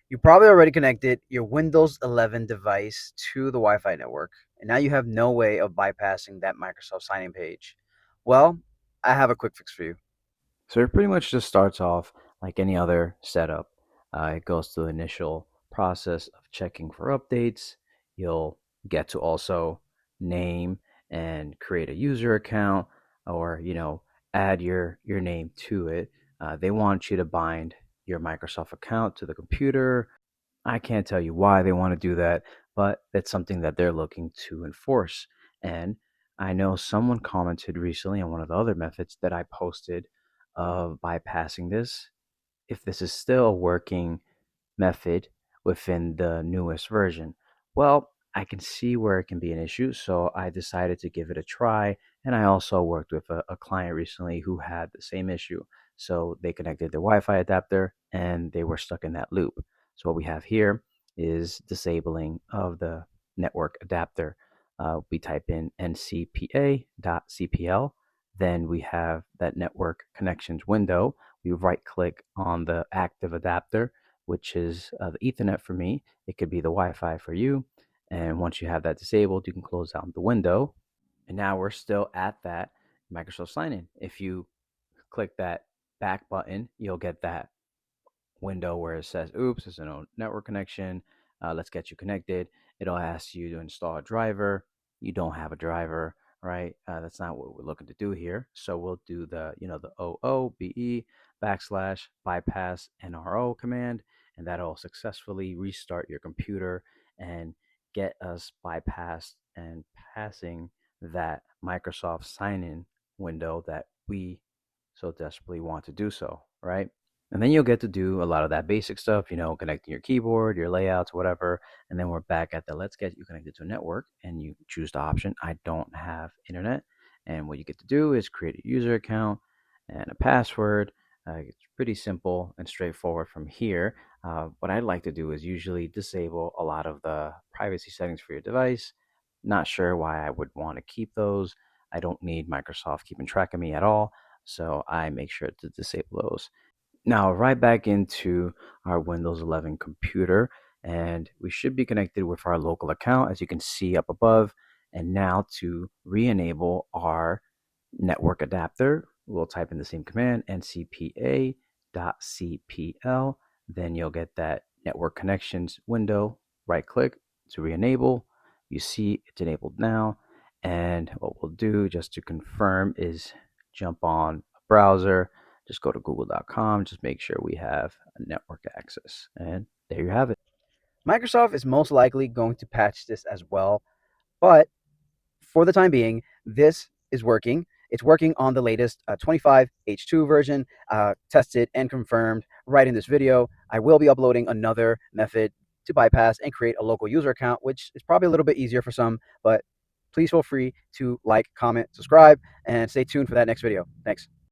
You probably already connected your Windows 11 device to the Wi-Fi network, and now you have no way of bypassing that Microsoft sign-in page. Well, I have a quick fix for you. So it pretty much just starts off like any other setup. It goes through the initial process of checking for updates. You'll get to also name and create a user account, or add your name to it. They want you to bind your Microsoft account to the computer. I can't tell you why they want to do that, but it's something that they're looking to enforce. And I know someone commented recently on one of the other methods that I posted of bypassing this. If this is still a working method within the newest version. Well, I can see where it can be an issue, so I decided to give it a try. And I also worked with a client recently who had the same issue. So they connected their Wi Fi adapter and they were stuck in that loop. So what we have here is disabling of the network adapter. We type in ncpa.cpl. Then we have that network connections window. We right click on the active adapter, which is the Ethernet for me. It could be the Wi Fi for you. And once you have that disabled, you can close down the window. And now we're still at that Microsoft sign in. If you click that back button, you'll get that window where it says, oops, there's no network connection. Let's get you connected. It'll ask you to install a driver. You don't have a driver, right? That's not what we're looking to do here. So we'll do the OOBE backslash bypass NRO command, and that'll successfully restart your computer and get us bypassed and passing that Microsoft sign in window that we so desperately want to do so, right? And then you'll get to do a lot of that basic stuff, connecting your keyboard, your layouts, whatever. And then we're back at the let's get you connected to a network. And you choose the option, I don't have internet. And what you get to do is create a user account and a password. It's pretty simple and straightforward from here. What I'd like to do is usually disable a lot of the privacy settings for your device. Not sure why I would want to keep those. I don't need Microsoft keeping track of me at all. So I make sure to disable those. Now, right back into our Windows 11 computer, and we should be connected with our local account, as you can see up above. And now to re-enable our network adapter, we'll type in the same command, ncpa.cpl. Then you'll get that network connections window. Right click to re-enable. You see it's enabled now. And what we'll do just to confirm is jump on a browser, just go to google.com, just make sure we have a network access. And there you have it. Microsoft is most likely going to patch this as well, but for the time being, this is working. It's working on the latest 25H2 version, tested and confirmed right in this video. I will be uploading another method to bypass and create a local user account, which is probably a little bit easier for some, but please feel free to like, comment, subscribe, and stay tuned for that next video. Thanks.